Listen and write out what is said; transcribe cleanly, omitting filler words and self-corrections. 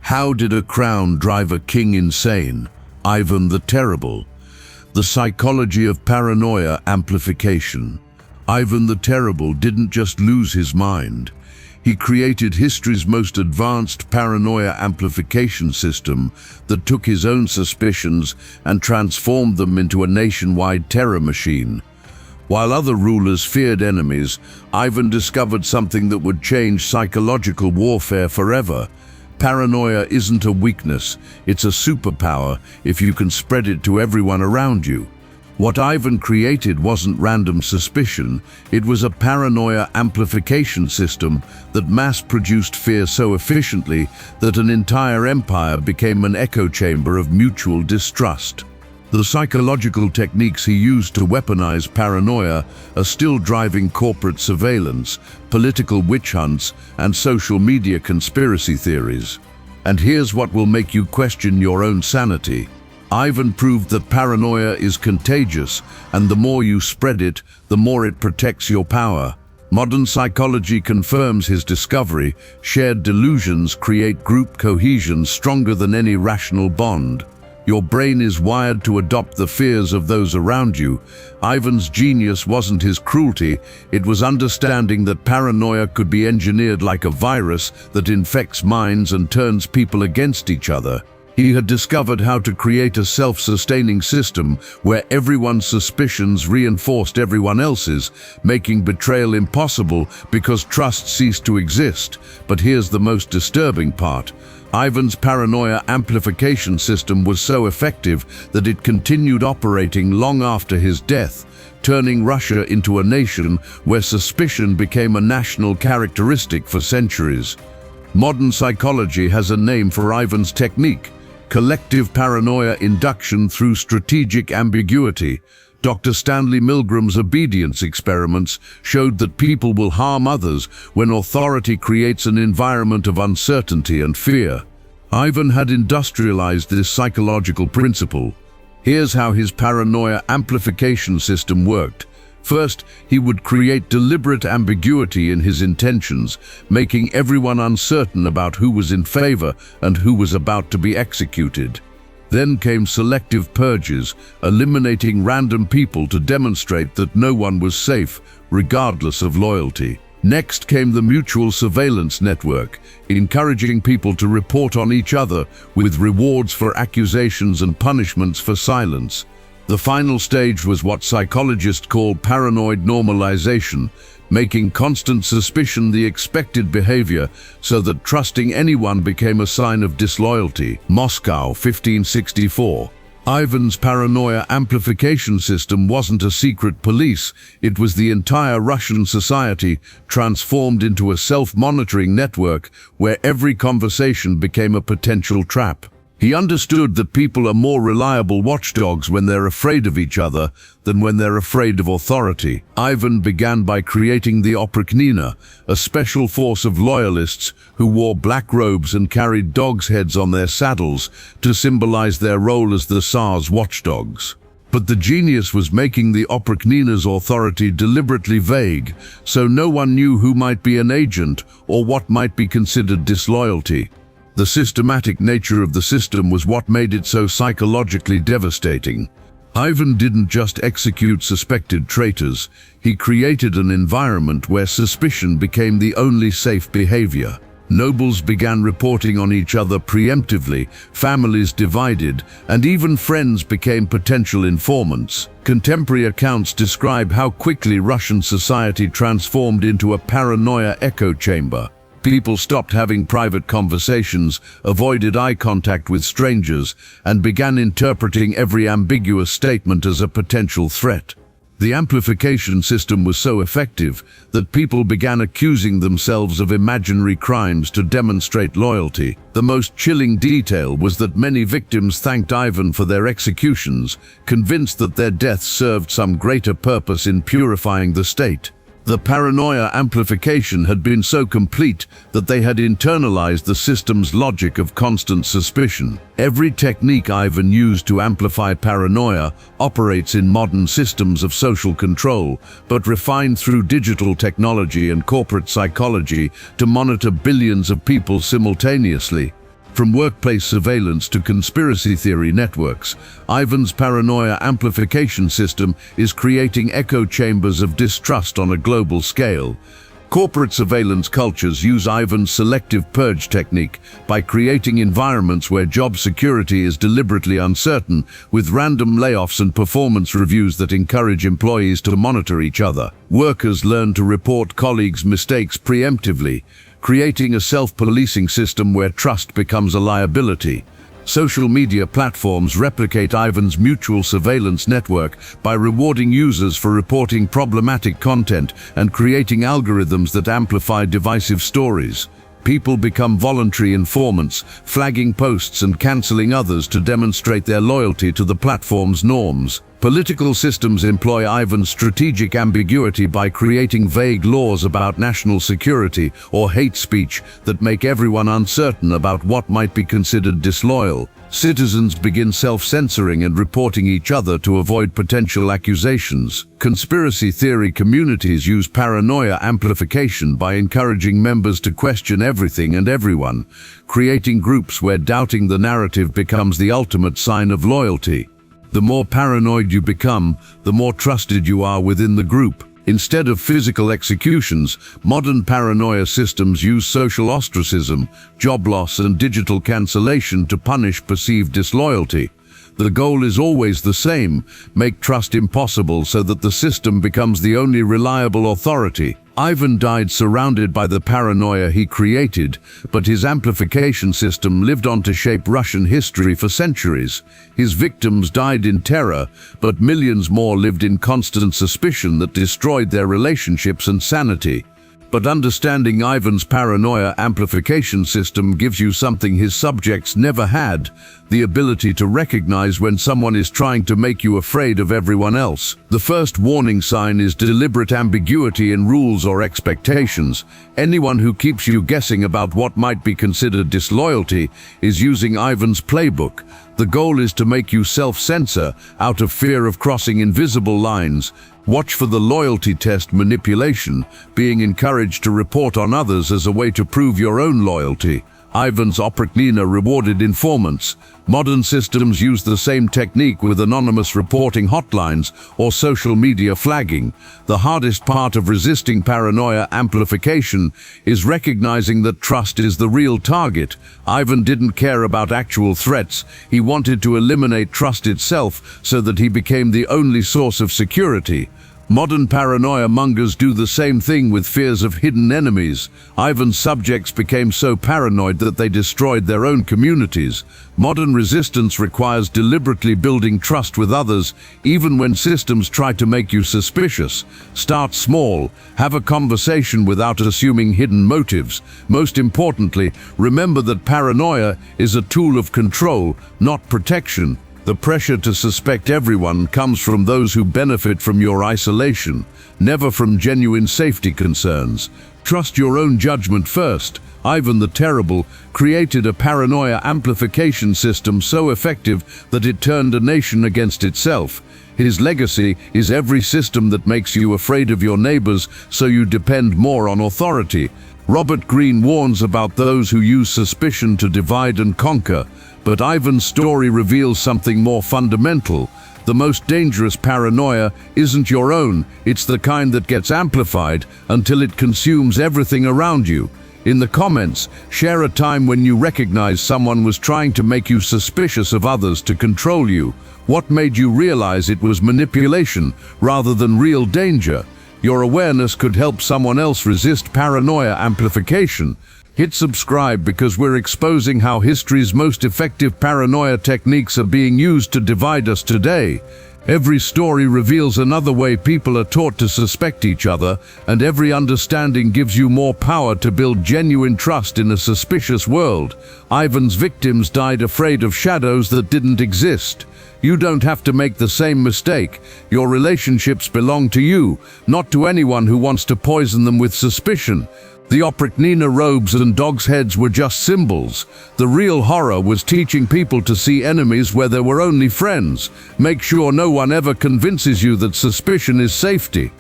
How did a crown drive a king insane? Ivan the Terrible. The psychology of paranoia amplification. Ivan the Terrible didn't just lose his mind. He created history's most advanced paranoia amplification system that took his own suspicions and transformed them into a nationwide terror machine. While other rulers feared enemies, Ivan discovered something that would change psychological warfare forever. Paranoia isn't a weakness, it's a superpower if you can spread it to everyone around you. What Ivan created wasn't random suspicion, it was a paranoia amplification system that mass-produced fear so efficiently that an entire empire became an echo chamber of mutual distrust. The psychological techniques he used to weaponize paranoia are still driving corporate surveillance, political witch hunts, and social media conspiracy theories. And here's what will make you question your own sanity. Ivan proved that paranoia is contagious, and the more you spread it, the more it protects your power. Modern psychology confirms his discovery. Shared delusions create group cohesion stronger than any rational bond. Your brain is wired to adopt the fears of those around you. Ivan's genius wasn't his cruelty, it was understanding that paranoia could be engineered like a virus that infects minds and turns people against each other. He had discovered how to create a self-sustaining system where everyone's suspicions reinforced everyone else's, making betrayal impossible because trust ceased to exist. But here's the most disturbing part. Ivan's paranoia amplification system was so effective that it continued operating long after his death, turning Russia into a nation where suspicion became a national characteristic for centuries. Modern psychology has a name for Ivan's technique: collective paranoia induction through strategic ambiguity. Dr. Stanley Milgram's obedience experiments showed that people will harm others when authority creates an environment of uncertainty and fear. Ivan had industrialized this psychological principle. Here's how his paranoia amplification system worked. First, he would create deliberate ambiguity in his intentions, making everyone uncertain about who was in favor and who was about to be executed. Then came selective purges, eliminating random people to demonstrate that no one was safe, regardless of loyalty. Next came the mutual surveillance network, encouraging people to report on each other, with rewards for accusations and punishments for silence. The final stage was what psychologists call paranoid normalization, making constant suspicion the expected behavior so that trusting anyone became a sign of disloyalty. Moscow, 1564. Ivan's paranoia amplification system wasn't a secret police, it was the entire Russian society transformed into a self-monitoring network where every conversation became a potential trap. He understood that people are more reliable watchdogs when they're afraid of each other than when they're afraid of authority. Ivan began by creating the Oprichnina, a special force of loyalists who wore black robes and carried dogs' heads on their saddles to symbolize their role as the Tsar's watchdogs. But the genius was making the Oprichnina's authority deliberately vague, so no one knew who might be an agent or what might be considered disloyalty. The systematic nature of the system was what made it so psychologically devastating. Ivan didn't just execute suspected traitors, he created an environment where suspicion became the only safe behavior. Nobles began reporting on each other preemptively, families divided, and even friends became potential informants. Contemporary accounts describe how quickly Russian society transformed into a paranoia echo chamber. People stopped having private conversations, avoided eye contact with strangers, and began interpreting every ambiguous statement as a potential threat. The amplification system was so effective that people began accusing themselves of imaginary crimes to demonstrate loyalty. The most chilling detail was that many victims thanked Ivan for their executions, convinced that their deaths served some greater purpose in purifying the state. The paranoia amplification had been so complete that they had internalized the system's logic of constant suspicion. Every technique Ivan used to amplify paranoia operates in modern systems of social control, but refined through digital technology and corporate psychology to monitor billions of people simultaneously. From workplace surveillance to conspiracy theory networks, Ivan's paranoia amplification system is creating echo chambers of distrust on a global scale. Corporate surveillance cultures use Ivan's selective purge technique by creating environments where job security is deliberately uncertain, with random layoffs and performance reviews that encourage employees to monitor each other. Workers learn to report colleagues' mistakes preemptively, creating a self-policing system where trust becomes a liability. Social media platforms replicate Ivan's mutual surveillance network by rewarding users for reporting problematic content and creating algorithms that amplify divisive stories. People become voluntary informants, flagging posts and canceling others to demonstrate their loyalty to the platform's norms. Political systems employ Ivan's strategic ambiguity by creating vague laws about national security or hate speech that make everyone uncertain about what might be considered disloyal. Citizens begin self-censoring and reporting each other to avoid potential accusations. Conspiracy theory communities use paranoia amplification by encouraging members to question everything and everyone, creating groups where doubting the narrative becomes the ultimate sign of loyalty. The more paranoid you become, the more trusted you are within the group. Instead of physical executions, modern paranoia systems use social ostracism, job loss, and digital cancellation to punish perceived disloyalty. The goal is always the same: make trust impossible so that the system becomes the only reliable authority. Ivan died surrounded by the paranoia he created, but his amplification system lived on to shape Russian history for centuries. His victims died in terror, but millions more lived in constant suspicion that destroyed their relationships and sanity. But understanding Ivan's paranoia amplification system gives you something his subjects never had: the ability to recognize when someone is trying to make you afraid of everyone else. The first warning sign is deliberate ambiguity in rules or expectations. Anyone who keeps you guessing about what might be considered disloyalty is using Ivan's playbook. The goal is to make you self-censor out of fear of crossing invisible lines. Watch for the loyalty test manipulation, being encouraged to report on others as a way to prove your own loyalty. Ivan's Oprichnina rewarded informants. Modern systems use the same technique with anonymous reporting hotlines or social media flagging. The hardest part of resisting paranoia amplification is recognizing that trust is the real target. Ivan didn't care about actual threats. He wanted to eliminate trust itself so that he became the only source of security. Modern paranoia mongers do the same thing with fears of hidden enemies. Ivan's subjects became so paranoid that they destroyed their own communities. Modern resistance requires deliberately building trust with others, even when systems try to make you suspicious. Start small. Have a conversation without assuming hidden motives. Most importantly, remember that paranoia is a tool of control, not protection. The pressure to suspect everyone comes from those who benefit from your isolation, never from genuine safety concerns. Trust your own judgment first. Ivan the Terrible created a paranoia amplification system so effective that it turned a nation against itself. His legacy is every system that makes you afraid of your neighbors, so you depend more on authority. Robert Greene warns about those who use suspicion to divide and conquer. But Ivan's story reveals something more fundamental. The most dangerous paranoia isn't your own, it's the kind that gets amplified until it consumes everything around you. In the comments, share a time when you recognized someone was trying to make you suspicious of others to control you. What made you realize it was manipulation rather than real danger? Your awareness could help someone else resist paranoia amplification. Hit subscribe because we're exposing how history's most effective paranoia techniques are being used to divide us today. Every story reveals another way people are taught to suspect each other, and every understanding gives you more power to build genuine trust in a suspicious world. Ivan's victims died afraid of shadows that didn't exist. You don't have to make the same mistake. Your relationships belong to you, not to anyone who wants to poison them with suspicion. The Oprichnina robes and dogs' heads were just symbols. The real horror was teaching people to see enemies where there were only friends. Make sure no one ever convinces you that suspicion is safety.